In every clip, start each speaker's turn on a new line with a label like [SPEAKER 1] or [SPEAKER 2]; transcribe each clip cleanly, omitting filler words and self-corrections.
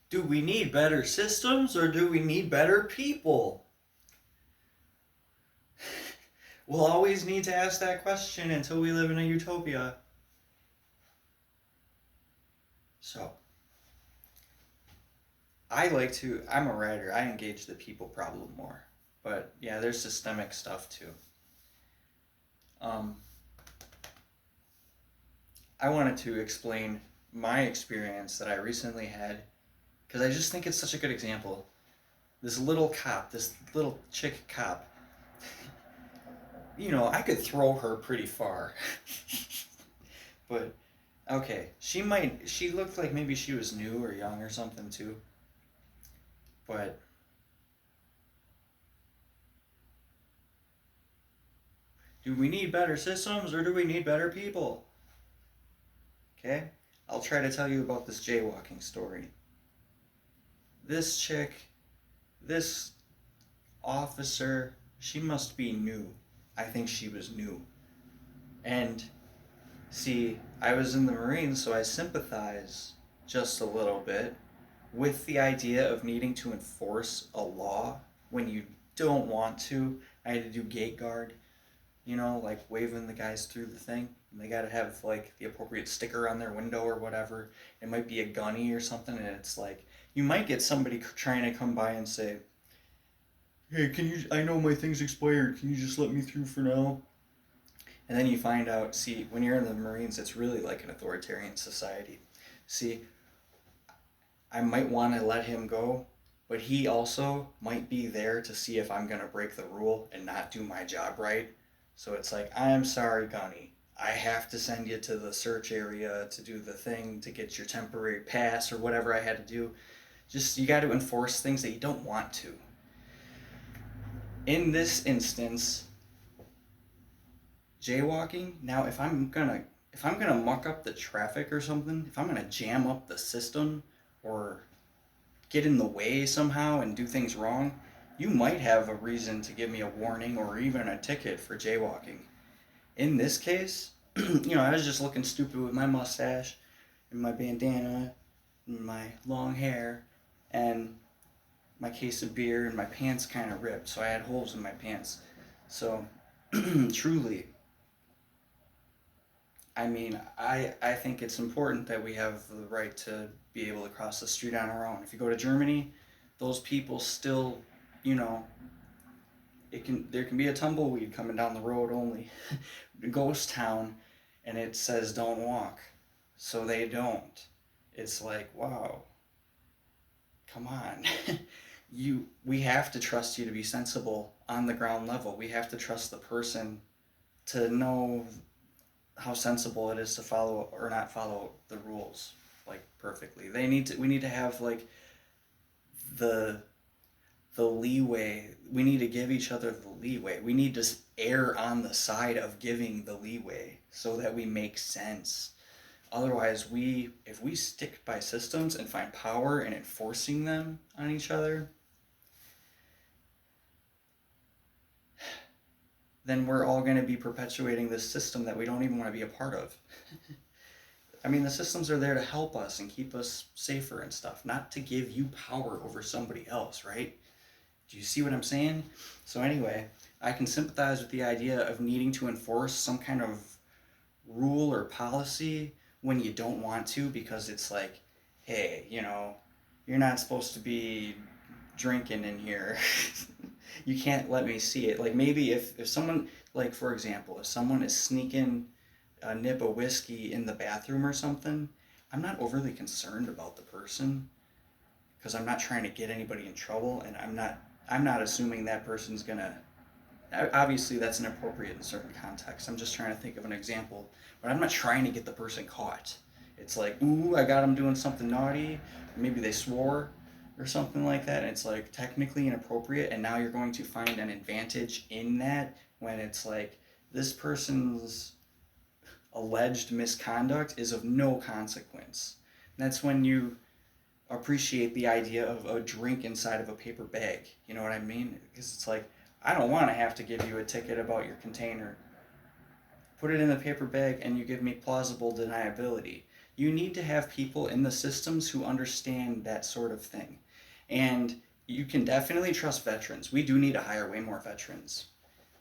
[SPEAKER 1] Do we need better systems or do we need better people? We'll always need to ask that question until we live in a utopia. So, I'm a writer, I engage the people problem more. But yeah, there's systemic stuff too. Um, I wanted to explain my experience that I recently had because I just think it's such a good example. This little chick cop, I could throw her pretty far. But okay, she looked like maybe she was new or young or something too. But do we need better systems or do we need better people? Okay? I'll try to tell you about this jaywalking story. This chick, this officer, she must be new. I think she was new. And see, I was in the Marines, so I sympathize just a little bit with the idea of needing to enforce a law when you don't want to. I had to do gate guard, like waving the guys through the thing. And they got to have like the appropriate sticker on their window or whatever. It might be a gunny or something, and it's like you might get somebody trying to come by and say, "Hey, can you? I know my thing's expired. Can you just let me through for now?" And then you find out, see, when you're in the Marines, it's really like an authoritarian society. See, I might want to let him go, but he also might be there to see if I'm going to break the rule and not do my job right. So it's like, I'm sorry, Gunny. I have to send you to the search area to do the thing to get your temporary pass or whatever I had to do. Just, you got to enforce things that you don't want to. In this instance, jaywalking, now if I'm gonna muck up the traffic or something, if I'm gonna jam up the system or get in the way somehow and do things wrong, you might have a reason to give me a warning or even a ticket for jaywalking. In this case, I was just looking stupid with my mustache and my bandana and my long hair and my case of beer and my pants kind of ripped, so I had holes in my pants. So, truly, I mean, I think it's important that we have the right to be able to cross the street on our own. If you go to Germany, those people still, you know, there can be a tumbleweed coming down the road only, ghost town, and it says don't walk, so they don't. It's like, wow, come on. We have to trust you to be sensible on the ground level. We have to trust the person to know how sensible it is to follow or not follow the rules like perfectly. We need to have like the leeway. We need to give each other the leeway. We need to err on the side of giving the leeway so that we make sense. Otherwise, if we stick by systems and find power in enforcing them on each other, then we're all going to be perpetuating this system that we don't even want to be a part of. I mean, the systems are there to help us and keep us safer and stuff, not to give you power over somebody else, right? Do you see what I'm saying? So anyway, I can sympathize with the idea of needing to enforce some kind of rule or policy when you don't want to, because it's like, hey, you're not supposed to be drinking in here. You can't let me see it. Like maybe if someone, like for example, if someone is sneaking a nip of whiskey in the bathroom or something, I'm not overly concerned about the person because I'm not trying to get anybody in trouble, and I'm not assuming that person's gonna. Obviously, that's inappropriate in certain contexts. I'm just trying to think of an example, but I'm not trying to get the person caught. It's like, ooh, I got them doing something naughty. Maybe they swore or something like that, and it's like technically inappropriate, and now you're going to find an advantage in that when it's like this person's alleged misconduct is of no consequence. And that's when you appreciate the idea of a drink inside of a paper bag. You know what I mean? Because it's like, I don't want to have to give you a ticket about your container. Put it in the paper bag and you give me plausible deniability. You need to have people in the systems who understand that sort of thing. And you can definitely trust veterans. We do need to hire way more veterans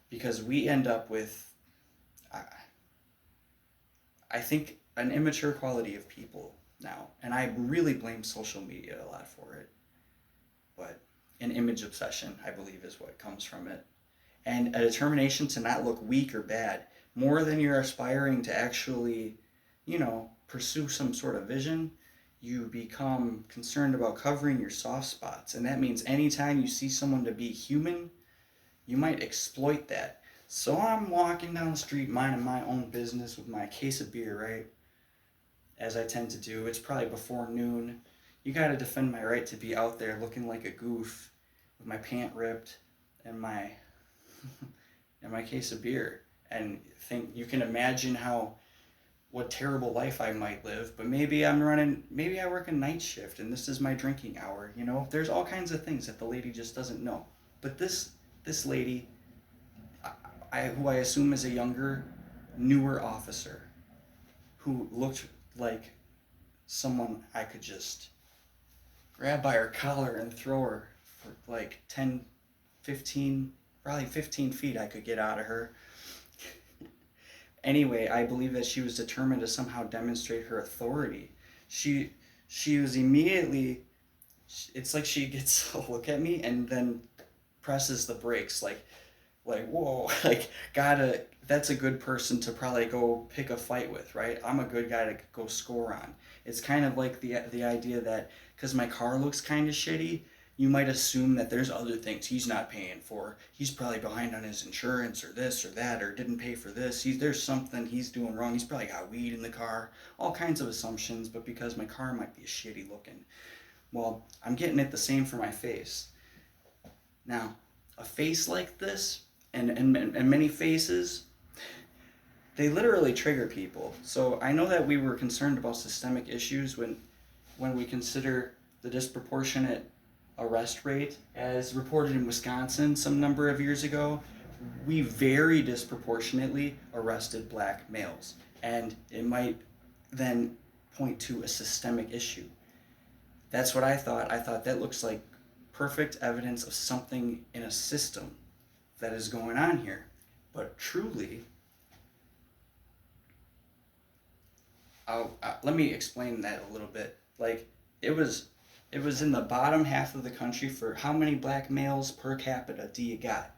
[SPEAKER 1] because we end up with, I, I think, an immature quality of people now. And I really blame social media a lot for it. But an image obsession, I believe, is what comes from it. And a determination to not look weak or bad, more than you're aspiring to actually, pursue some sort of vision. You become concerned about covering your soft spots. And that means anytime you see someone to be human, you might exploit that. So I'm walking down the street minding my own business with my case of beer, right? As I tend to do. It's probably before noon. You gotta defend my right to be out there looking like a goof with my pant ripped and my and my case of beer. And think you can imagine what terrible life I might live, but maybe I work a night shift and this is my drinking hour, There's all kinds of things that the lady just doesn't know. But this lady, who I assume is a younger, newer officer, who looked like someone I could just grab by her collar and throw her for like 10, 15, probably 15 feet I could get out of her. Anyway, I believe that she was determined to somehow demonstrate her authority. She was immediately, it's like she gets a look at me and then presses the brakes like whoa, that's a good person to probably go pick a fight with, right? I'm a good guy to go score on. It's kind of like the idea that because my car looks kind of shitty, you might assume that there's other things he's not paying for. He's probably behind on his insurance or this or that or didn't pay for this. There's something he's doing wrong. He's probably got weed in the car. All kinds of assumptions, but because my car might be shitty looking. Well, I'm getting it the same for my face. Now, a face like this and many faces, they literally trigger people. So I know that we were concerned about systemic issues when we consider the disproportionate arrest rate as reported in Wisconsin some number of years ago. We very disproportionately arrested black males, and it might then point to a systemic issue. That's what I thought. I thought that looks like perfect evidence of something in a system that is going on here. But truly, let me explain that a little bit. Like, it was in the bottom half of the country for how many black males per capita do you got?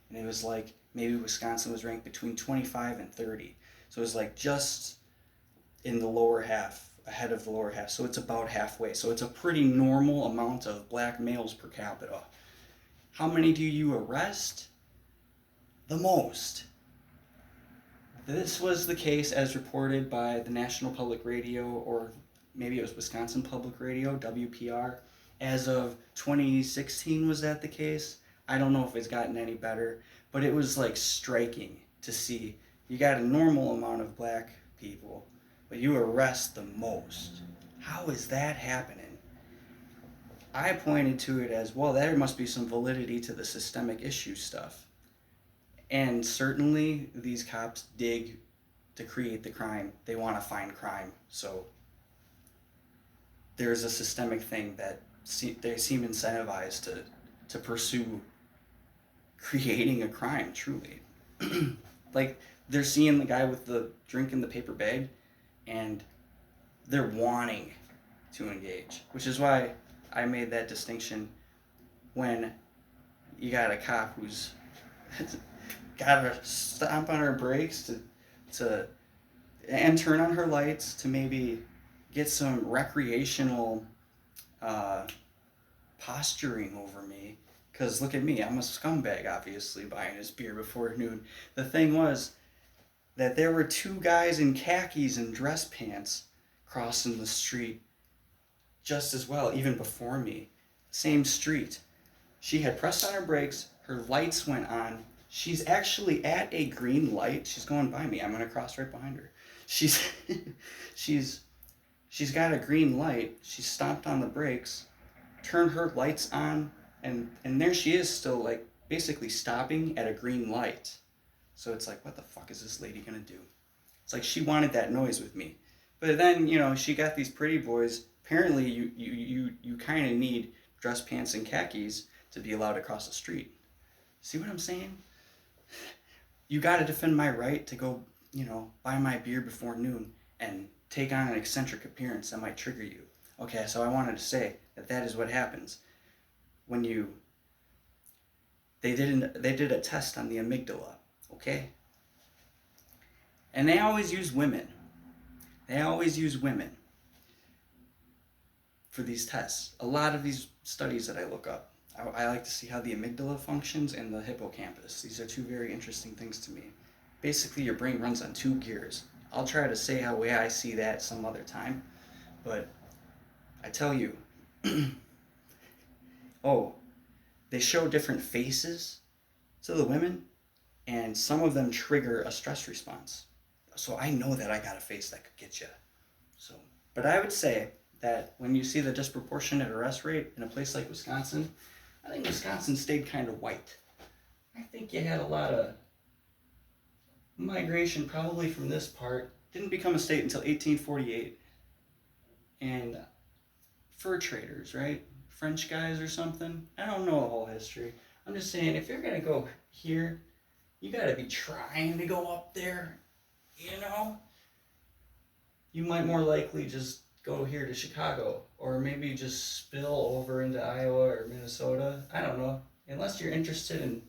[SPEAKER 1] And it was like maybe Wisconsin was ranked between 25 and 30. So it was like just in the lower half, ahead of the lower half. So it's about halfway. So it's a pretty normal amount of black males per capita. How many do you arrest? The most. This was the case as reported by the National Public Radio, or maybe it was Wisconsin Public Radio, WPR. As of 2016, was that the case? I don't know if it's gotten any better, but it was like striking to see. You got a normal amount of black people, but you arrest the most. How is that happening? I pointed to it as, well, there must be some validity to the systemic issue stuff. And certainly these cops dig to create the crime. They want to find crime. So there's a systemic thing that they seem incentivized to pursue creating a crime, truly. Like, they're seeing the guy with the drink in the paper bag, and they're wanting to engage, which is why I made that distinction when you got a cop who's got to stomp on her brakes and turn on her lights to maybe get some recreational posturing over me. Because look at me, I'm a scumbag, obviously, buying his beer before noon. The thing was that there were two guys in khakis and dress pants crossing the street just as well, even before me. Same street. She had pressed on her brakes, her lights went on. She's actually at a green light. She's going by me. I'm going to cross right behind her. She's got a green light. She stomped on the brakes, turned her lights on, and there she is still, like, basically stopping at a green light. So it's like, what the fuck is this lady going to do? It's like she wanted that noise with me. But then, she got these pretty boys. Apparently, you kind of need dress pants and khakis to be allowed to cross the street. See what I'm saying? You got to defend my right to go, buy my beer before noon and take on an eccentric appearance that might trigger you. Okay, so I wanted to say that is what happens when they did a test on the amygdala, okay? And they always use women. They always use women for these tests. A lot of these studies that I look up, I like to see how the amygdala functions and the hippocampus. These are two very interesting things to me. Basically, your brain runs on two gears. I'll try to say how way I see that some other time, but I tell you, they show different faces to the women, and some of them trigger a stress response. So I know that I got a face that could get you. So, but I would say that when you see the disproportionate arrest rate in a place like Wisconsin, I think Wisconsin stayed kind of white. I think you had a lot of migration probably from this part. Didn't become a state until 1848. And fur traders, right? French guys or something. I don't know the whole history. I'm just saying, if you're going to go here, you got to be trying to go up there, You might more likely just go here to Chicago, or maybe just spill over into Iowa or Minnesota. I don't know. Unless you're interested in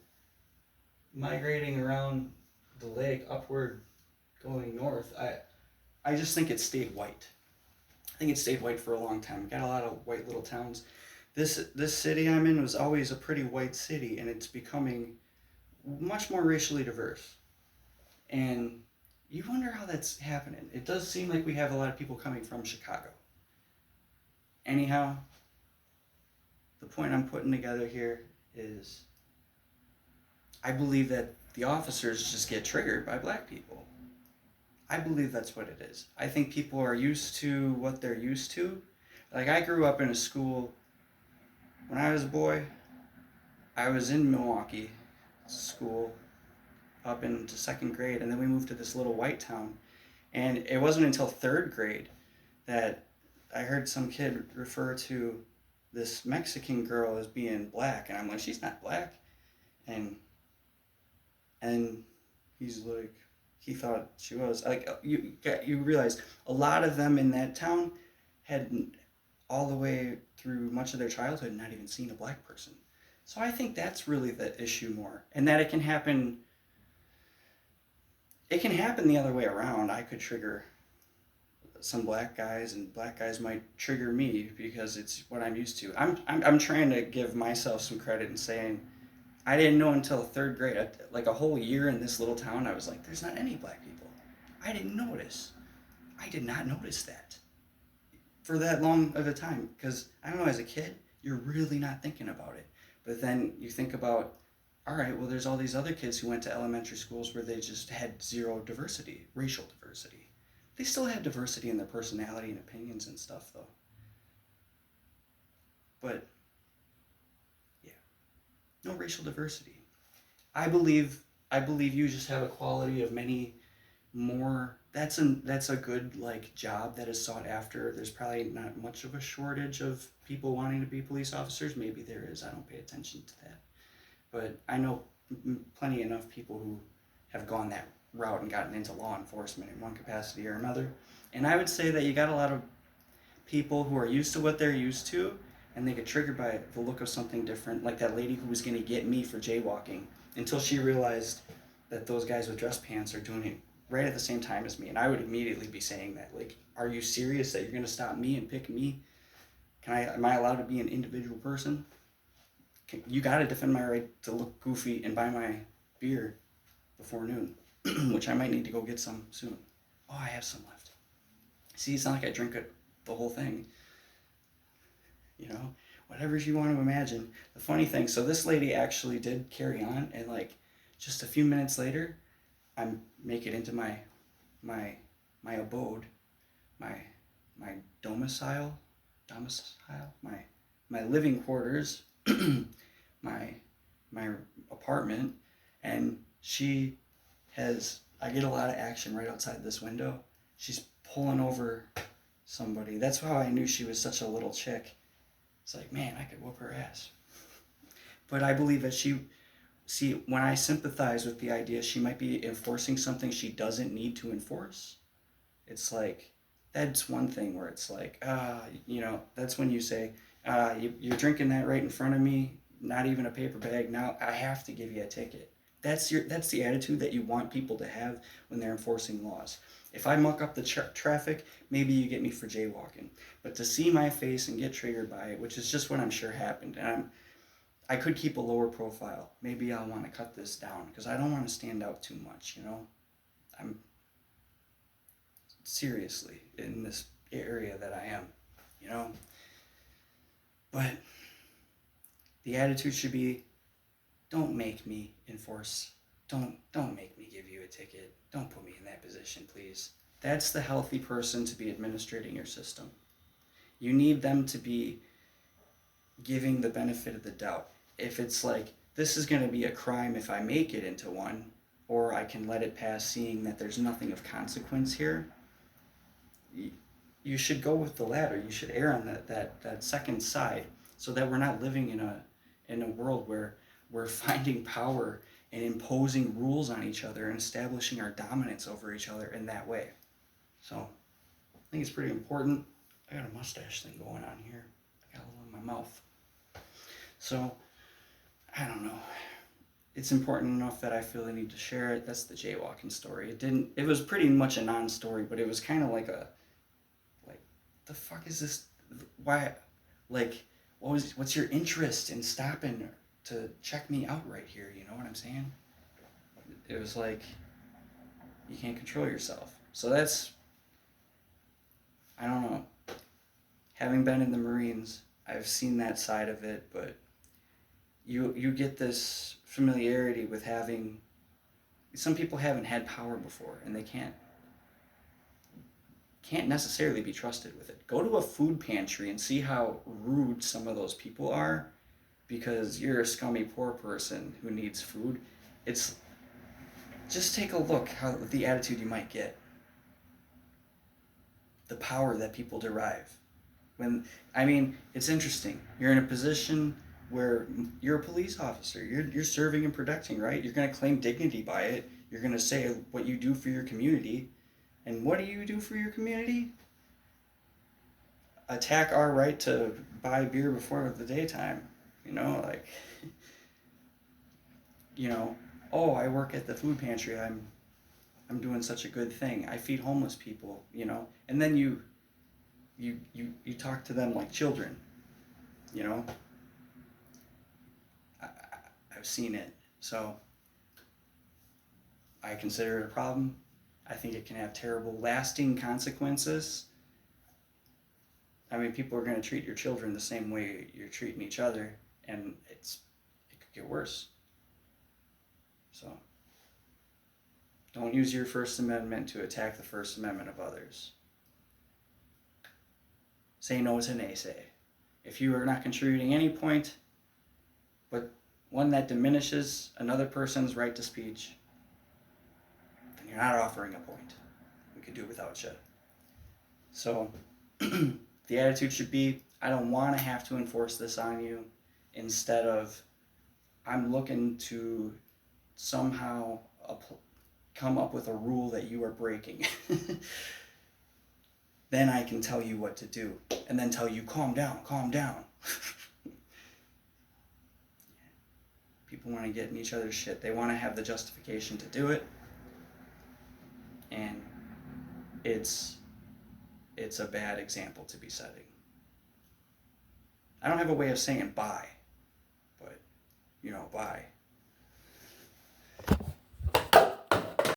[SPEAKER 1] migrating around the lake upward, going north, I just think it stayed white. I think it stayed white for a long time. Got a lot of white little towns. This city I'm in was always a pretty white city, and it's becoming much more racially diverse. And you wonder how that's happening. It does seem like we have a lot of people coming from Chicago. Anyhow, the point I'm putting together here is I believe that the officers just get triggered by black people. I believe that's what it is. I think people are used to what they're used to. Like, I grew up in a school, when I was a boy, I was in Milwaukee school up into second grade, and then we moved to this little white town. And it wasn't until third grade that I heard some kid refer to this Mexican girl as being black, and I'm like, she's not black. And he's like, he thought she was. Like, you realize a lot of them in that town had all the way through much of their childhood not even seen a black person. So I think that's really the issue more, and that it can happen the other way around. I could trigger some black guys, and black guys might trigger me because it's what I'm used to. I'm trying to give myself some credit and saying, I didn't know until third grade, like a whole year in this little town, I was like, there's not any black people. I didn't notice. I did not notice that for that long of a time, because I don't know, as a kid, you're really not thinking about it. But then you think about, all right, well, there's all these other kids who went to elementary schools where they just had zero diversity, racial diversity. They still had diversity in their personality and opinions and stuff, though. But no racial diversity. I believe you just have a quality of many more. That's a good job that is sought after. There's probably not much of a shortage of people wanting to be police officers. Maybe there is. I don't pay attention to that. But I know plenty enough people who have gone that route and gotten into law enforcement in one capacity or another. And I would say that you got a lot of people who are used to what they're used to, and they get triggered by the look of something different, like that lady who was going to get me for jaywalking, until she realized that those guys with dress pants are doing it right at the same time as me. And I would immediately be saying that, like, are you serious that you're going to stop me and pick me? Am I allowed to be an individual person? You got to defend my right to look goofy and buy my beer before noon, which I might need to go get some soon. Oh, I have some left. See, it's not like I drink the whole thing. Whatever you want to imagine. The funny thing, so this lady actually did carry on, and just a few minutes later, I make it into my abode, my domicile, my living quarters, my apartment, and I get a lot of action right outside this window. she's pulling over somebody. That's how I knew she was such a little chick. It's like, man, I could whoop her ass. But I believe that when I sympathize with the idea she might be enforcing something she doesn't need to enforce, it's like, that's one thing where it's like, that's when you say, you're drinking that right in front of me, not even a paper bag, now I have to give you a ticket. That's the attitude that you want people to have when they're enforcing laws. If I muck up the traffic, maybe you get me for jaywalking. But to see my face and get triggered by it, which is just what I'm sure happened, and I could keep a lower profile. Maybe I'll want to cut this down because I don't want to stand out too much, I'm seriously in this area that I am, But the attitude should be, don't make me enforce. Don't make me give you a ticket. Don't put me in that position, please. That's the healthy person to be administrating your system. You need them to be giving the benefit of the doubt. If it's like, this is going to be a crime if I make it into one, or I can let it pass seeing that there's nothing of consequence here, you should go with the latter. You should err on that second side, so that we're not living in a world where we're finding power and imposing rules on each other and establishing our dominance over each other in that way. So I think it's pretty important. I got a mustache thing going on here. I got a little in my mouth. So I don't know. It's important enough that I feel the need to share it. That's the jaywalking story. It was pretty much a non-story, but it was kind of like the fuck is this? Why, what's your interest in stopping to check me out right here? You know what I'm saying? It was like, you can't control yourself. So that's, I don't know. Having been in the Marines, I've seen that side of it, but you get this familiarity with having, some people haven't had power before and they can't necessarily be trusted with it. Go to a food pantry and see how rude some of those people are because you're a scummy poor person who needs food. It's just take a look how the attitude you might get. The power that people derive. It's interesting. You're in a position where you're a police officer. You're serving and protecting, right? You're going to claim dignity by it. You're going to say what you do for your community. And what do you do for your community? Attack our right to buy beer before the daytime. Oh, I work at the food pantry. I'm doing such a good thing. I feed homeless people, And then you talk to them like children, I've seen it. So I consider it a problem. I think it can have terrible, lasting consequences. People are going to treat your children the same way you're treating each other, and it could get worse. So, don't use your First Amendment to attack the First Amendment of others. Say no to naysay. If you are not contributing any point, but one that diminishes another person's right to speech, you're not offering a point. We could do without you. So the attitude should be, I don't want to have to enforce this on you, instead of, I'm looking to somehow come up with a rule that you are breaking. Then I can tell you what to do, and then tell you, calm down. People want to get in each other's shit. They want to have the justification to do it. And it's a bad example to be setting. I don't have a way of saying bye, but, bye.